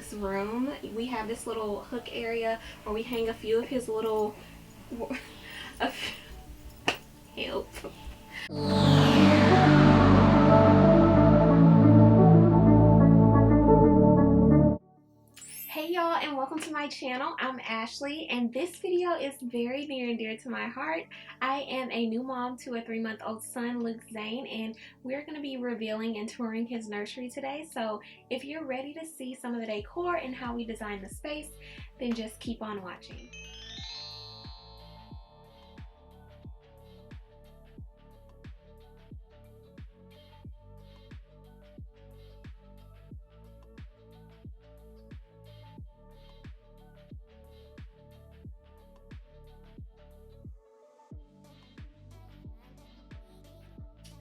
Luke's room, we have this little hook area where we hang a few of his little help. Hey y'all, and welcome to my channel. I'm Ashley, and this video is very near and dear to my heart. I am a new mom to a 3-month-old son, Luke Zane, and we're going to be revealing and touring his nursery today. So if you're ready to see some of the decor and how we design the space, then just keep on watching.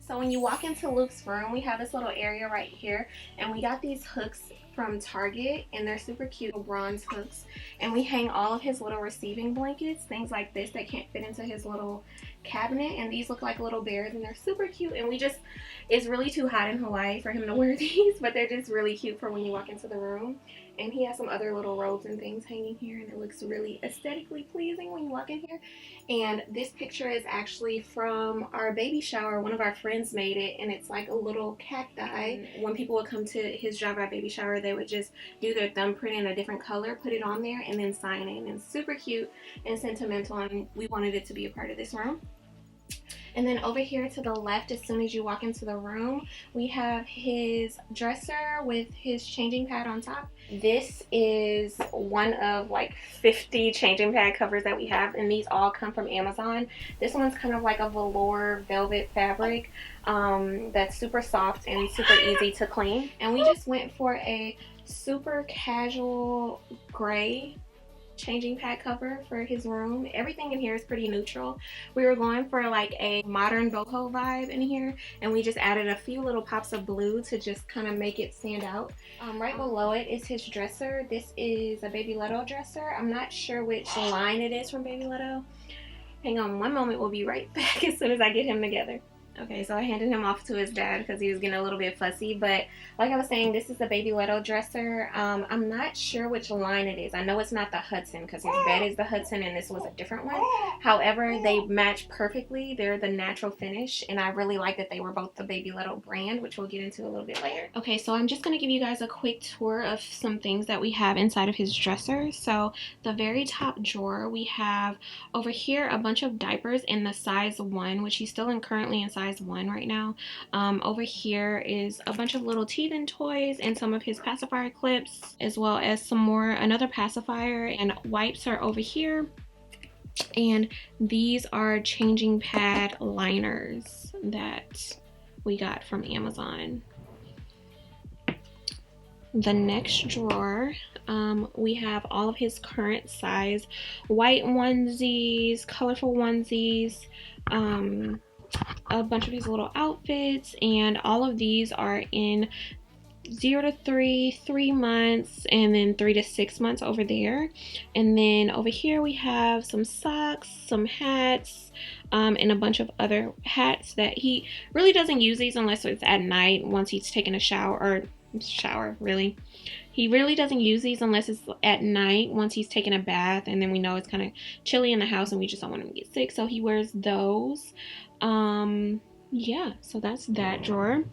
So when you walk into Luke's room, we have this little area right here, and we got these hooks from Target, and they're super cute bronze hooks, and we hang all of his little receiving blankets, things like this that can't fit into his little cabinet, and these look like little bears, and they're super cute. And it's really too hot in Hawaii for him to wear these, but they're just really cute for when you walk into the room. And he has some other little robes and things hanging here, and it looks really aesthetically pleasing when you walk in here. And this picture is actually from our baby shower. One of our friends made it, and it's like a little cacti. When people would come to his drive-by baby shower, they would just do their thumbprint in a different color, put it on there, and then sign it. And it's super cute and sentimental, and we wanted it to be a part of this room. And then over here to the left, as soon as you walk into the room, we have his dresser with his changing pad on top. This is one of like 50 changing pad covers that we have, and these all come from Amazon. This one's kind of like a velour velvet fabric that's super soft and super easy to clean. And we just went for a super casual gray changing pad cover for his room. Everything in here is pretty neutral. We were going for like a modern boho vibe in here, and we just added a few little pops of blue to just kind of make it stand out. Right below it is his dresser. This is a Baby Leto dresser. I'm not sure which line it is from Baby Leto. Hang on one moment, we'll be right back as soon as I get him together. Okay, so I handed him off to his dad because he was getting a little bit fussy, but like I was saying, this is the Baby Leto dresser. I'm not sure which line it is. I know it's not the Hudson because his bed is the Hudson and this was a different one. However, they match perfectly. They're the natural finish, and I really like that they were both the Baby Leto brand, which we'll get into a little bit later. Okay, so I'm just going to give you guys a quick tour of some things that we have inside of his dresser. So the very top drawer, we have over here a bunch of diapers in the size 1, which he's still currently in size 1 right now. Over here is a bunch of little teething toys and some of his pacifier clips, as well as another pacifier, and wipes are over here. And these are changing pad liners that we got from Amazon. The next drawer, we have all of his current size white onesies, colorful onesies, a bunch of his little outfits, and all of these are in 0 to 3, 3 months, and then 3 to 6 months over there. And then over here we have some socks, some hats, and a bunch of other hats that he really doesn't use these unless it's at night once he's taken a shower, really. He really doesn't use these unless it's at night once he's taken a bath, and then we know it's kind of chilly in the house and we just don't want him to get sick, so he wears those. Yeah, so that's that drawer.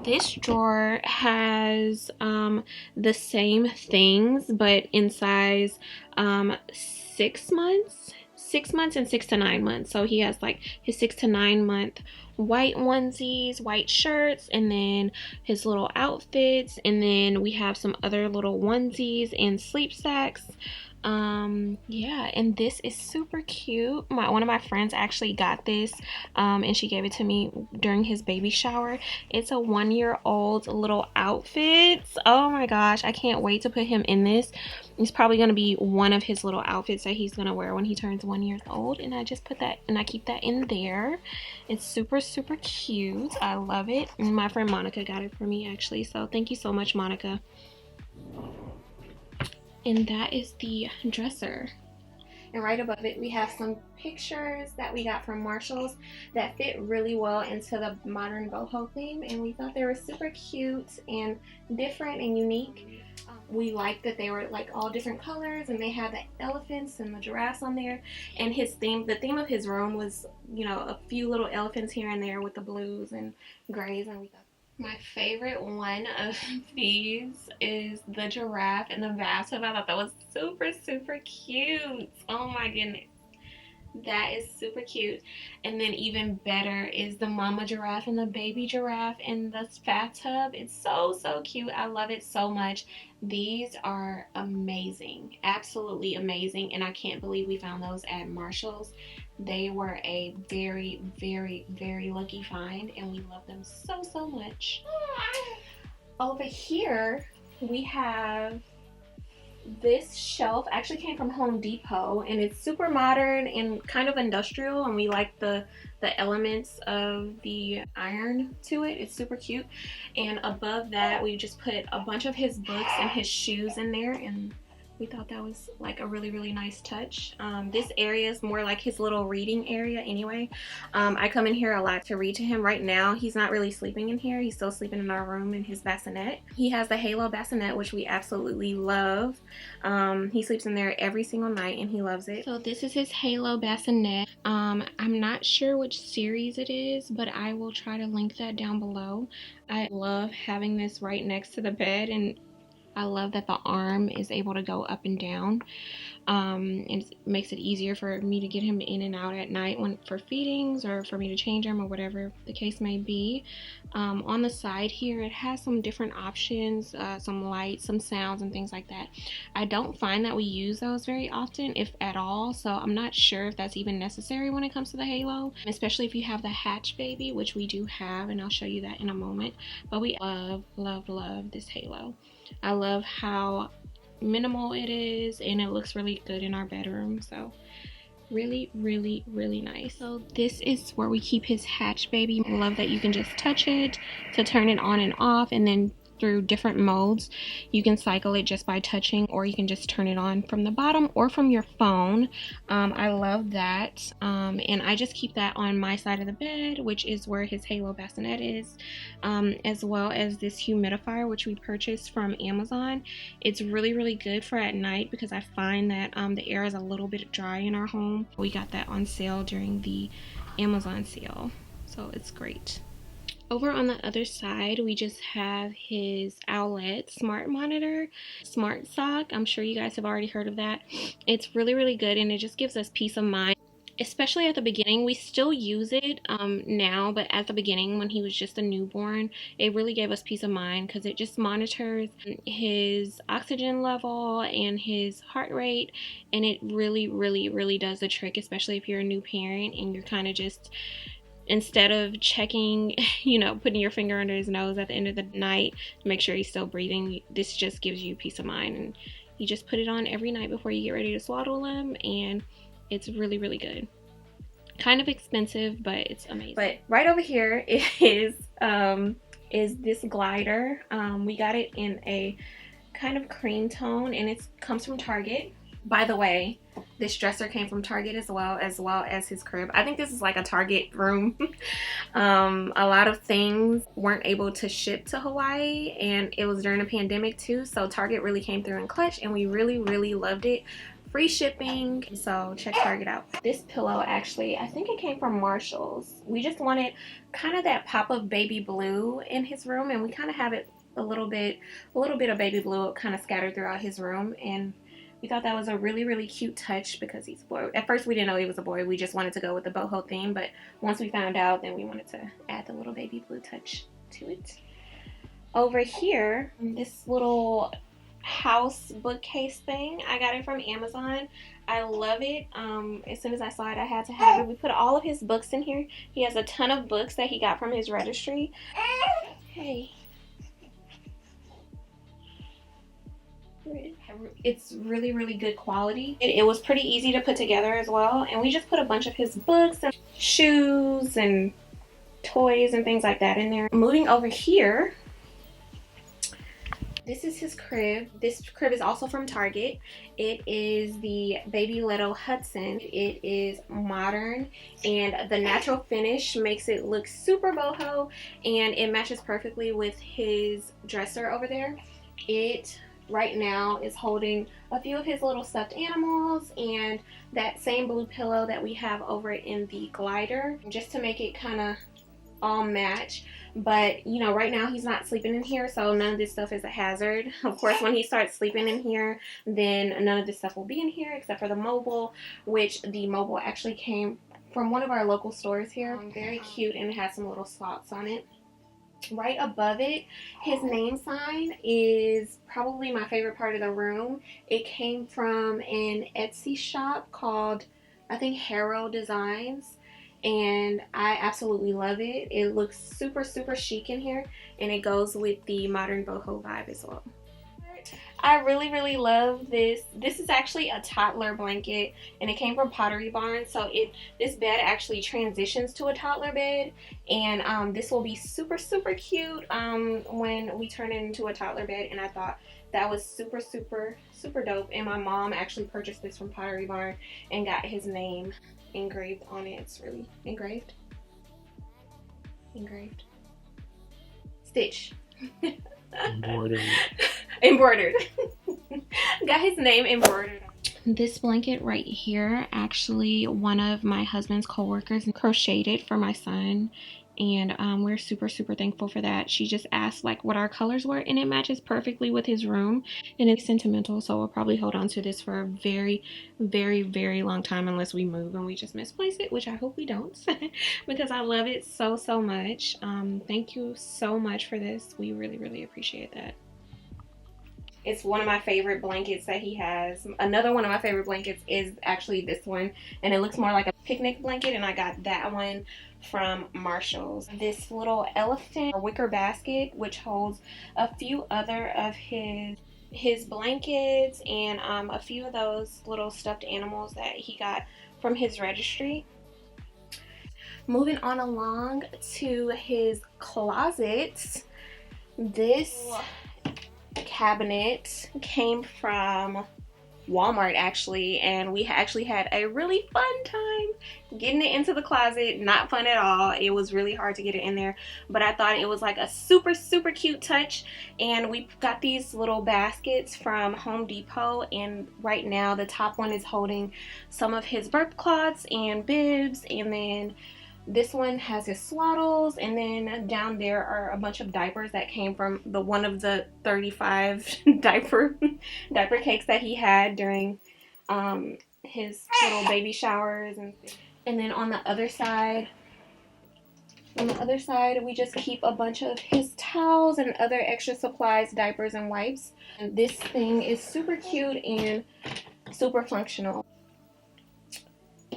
This drawer has the same things but in size 6 months and 6 to 9 months. So he has like his 6 to 9 month white onesies, white shirts, and then his little outfits, and then we have some other little onesies and sleep sacks. Yeah, and this is super cute. One of my friends actually got this, and she gave it to me during his baby shower. It's a 1-year-old little outfit. Oh my gosh, I can't wait to put him in this. It's probably going to be one of his little outfits that he's going to wear when he turns 1 year old, and I just put that, and I keep that in there. It's super cute. I love it, and my friend Monica got it for me actually, so thank you so much, Monica. And that is the dresser. And right above it, we have some pictures that we got from Marshalls that fit really well into the modern boho theme, and we thought they were super cute and different and unique. we liked that they were like all different colors, and they had the elephants and the giraffes on there. And the theme of his room was, you know, a few little elephants here and there with the blues and grays. And we thought my favorite one of these is the giraffe in the bathtub. I thought that was super, super cute. Oh my goodness. That is super cute. And then even better is the mama giraffe and the baby giraffe in the bathtub. It's so, so cute. I love it so much. These are amazing. Absolutely amazing. And I can't believe we found those at Marshall's. They were a very, very, very lucky find, and we love them so, so much. Over here, we have this shelf. Actually came from Home Depot, and it's super modern and kind of industrial, and we like the elements of the iron to it. It's super cute. And above that, we just put a bunch of his books and his shoes in there, and we thought that was like a really, really nice touch. This area is more like his little reading area anyway. I come in here a lot to read to him. Right now, he's not really sleeping in here. He's still sleeping in our room in his bassinet. He has the Halo bassinet, which we absolutely love. He sleeps in there every single night, and he loves it. So this is his Halo bassinet. I'm not sure which series it is, but I will try to link that down below. I love having this right next to the bed, and I love that the arm is able to go up and down. And it makes it easier for me to get him in and out at night for feedings, or for me to change him, or whatever the case may be. On the side here, it has some different options, some lights, some sounds, and things like that. I don't find that we use those very often, if at all, so I'm not sure if that's even necessary when it comes to the Halo, especially if you have the hatch baby, which we do have, and I'll show you that in a moment. But we love, love, love this Halo. I love how minimal it is, and it looks really good in our bedroom. So really, really, really nice. So this is where we keep his hatch baby. I love that you can just touch it to turn it on and off, and then through different modes you can cycle it just by touching, or you can just turn it on from the bottom or from your phone. I love that. And I just keep that on my side of the bed, which is where his Halo bassinet is, as well as this humidifier, which we purchased from Amazon. It's really, really good for at night, because I find that the air is a little bit dry in our home. We got that on sale during the Amazon sale, so it's great. Over on the other side, we just have his Owlet smart monitor, smart sock. I'm sure you guys have already heard of that. It's really, really good, and it just gives us peace of mind, especially at the beginning. We still use it now, but at the beginning, when he was just a newborn, it really gave us peace of mind, because it just monitors his oxygen level and his heart rate, and it really, really, really does the trick, especially if you're a new parent and you're kind of just, instead of checking, you know, putting your finger under his nose at the end of the night to make sure he's still breathing, this just gives you peace of mind. And you just put it on every night before you get ready to swaddle him, and it's really, really good. Kind of expensive, but it's amazing. But right over here is this glider. We got it in a kind of cream tone, and it comes from Target. By the way, this dresser came from Target as well as his crib. I think this is like a Target room. A lot of things weren't able to ship to Hawaii, and it was during a pandemic too, so Target really came through in clutch, and we really, really loved it. Free shipping, so check Target out. This pillow, actually, I think it came from Marshall's. We just wanted kind of that pop of baby blue in his room, and we kind of have it a little bit of baby blue kind of scattered throughout his room, and we thought that was a really, really cute touch, because he's a boy. At first, we didn't know he was a boy. We just wanted to go with the boho theme, but once we found out, then we wanted to add the little baby blue touch to it. Over here, this little house bookcase thing, I got it from Amazon. I love it. As soon as I saw it, I had to have it. We put all of his books in here. He has a ton of books that he got from his registry. Hey. It's really, really good quality. It was pretty easy to put together as well, and we just put a bunch of his books and shoes and toys and things like that in there. Moving over here, this is his crib. This crib is also from Target. It is the Baby Leto Hudson. It is modern, and the natural finish makes it look super boho, and it matches perfectly with his dresser over there. It right now is holding a few of his little stuffed animals and that same blue pillow that we have over in the glider, just to make it kind of all match. But you know, right now he's not sleeping in here, so none of this stuff is a hazard. Of course, when he starts sleeping in here, then none of this stuff will be in here except for the mobile, which the mobile actually came from one of our local stores here. Very cute, and it has some little slots on it. Right above it, his name sign is probably my favorite part of the room. It came from an Etsy shop called, I think, Harrow Designs, and I absolutely love it. It looks super, super chic in here, and it goes with the modern boho vibe as well. I really, really love this. This is actually a toddler blanket, and it came from Pottery Barn. So this bed actually transitions to a toddler bed, and this will be super, super cute when we turn it into a toddler bed. And I thought that was super, super, super dope. And my mom actually purchased this from Pottery Barn and got his name engraved on it. It's really engraved. Stitch. Embroidered. Got his name embroidered. This blanket right here, actually one of my husband's co-workers crocheted for my son, and we're super, super thankful for that. She just asked like what our colors were, and it matches perfectly with his room, and it's sentimental, so we'll probably hold on to this for a very, very, very long time unless we move and we just misplace it, which I hope we don't because I love it so, so much. Thank you so much for this. We really, really appreciate that. It's one of my favorite blankets that he has. Another one of my favorite blankets is actually this one, and it looks more like a picnic blanket, and I got that one from Marshall's. This little elephant or wicker basket, which holds a few other of his blankets and a few of those little stuffed animals that he got from his registry. Moving on along to his closet, this cabinet came from Walmart actually, and we actually had a really fun time getting it into the closet. Not fun at all. It was really hard to get it in there, but I thought it was like a super, super cute touch. And we got these little baskets from Home Depot, and right now the top one is holding some of his birth cloths and bibs, and then this one has his swaddles, and then down there are a bunch of diapers that came from one of the 35 diaper cakes that he had during his little baby showers. And then on the other side, we just keep a bunch of his towels and other extra supplies, diapers and wipes. And this thing is super cute and super functional.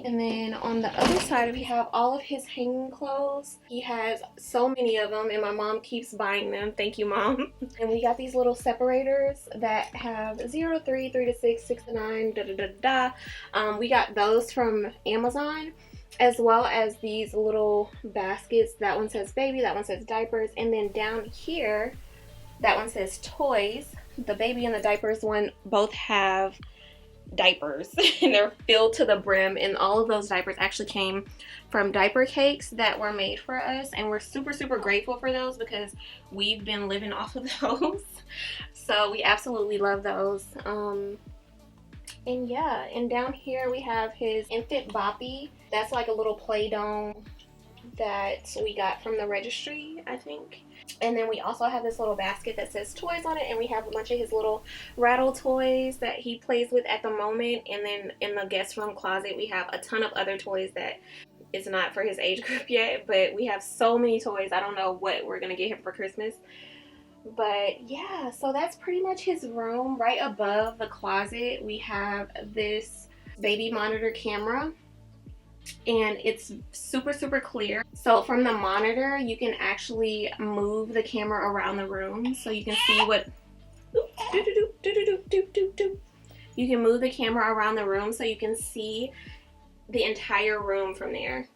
And then on the other side, we have all of his hanging clothes. He has so many of them, and my mom keeps buying them. Thank you, Mom. And we got these little separators that have 0 to 3, 3 to 6, 6 to 9, da da da da. We got those from Amazon, as well as these little baskets. That one says baby, that one says diapers, and then down here, that one says toys. The baby and the diapers one both have diapers and they're filled to the brim, and all of those diapers actually came from diaper cakes that were made for us, and we're super, super grateful for those because we've been living off of those. So we absolutely love those. And yeah, and down here we have his infant boppy. That's like a little play dome that we got from the registry, I think. And then we also have this little basket that says toys on it, and we have a bunch of his little rattle toys that he plays with at the moment. And then in the guest room closet, we have a ton of other toys that is not for his age group yet, but we have so many toys. I don't know what we're gonna get him for Christmas. But yeah, so that's pretty much his room. Right above the closet, we have this baby monitor camera, and it's super, super clear. So from the monitor, you can actually move the camera around the room, so you can see what you can move the camera around the room so you can see the entire room from there,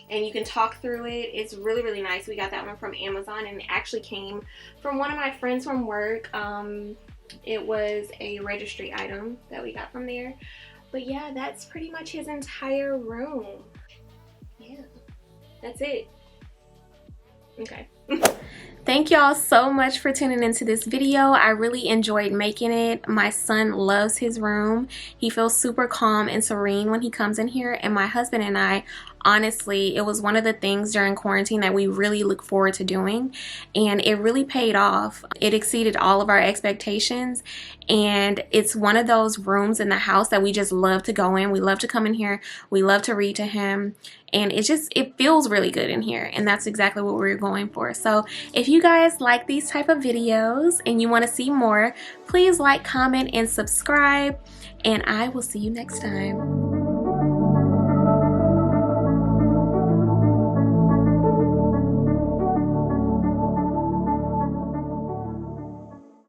and you can talk through it. It's really, really nice. We got that one from Amazon, and it actually came from one of my friends from work. It was a registry item that we got from there. But yeah, that's pretty much his entire room. Yeah, that's it. Okay. thank y'all so much for tuning into this video. I really enjoyed making it. My son loves his room. He feels super calm and serene when he comes in here, and my husband and I, honestly, it was one of the things during quarantine that we really look forward to doing, and it really paid off. It exceeded all of our expectations, and it's one of those rooms in the house that we just love to go in. We love to come in here. We love to read to him, and it feels really good in here, and that's exactly what we're going for. So if you guys like these type of videos and you want to see more, please like, comment, and subscribe, and I will see you next time.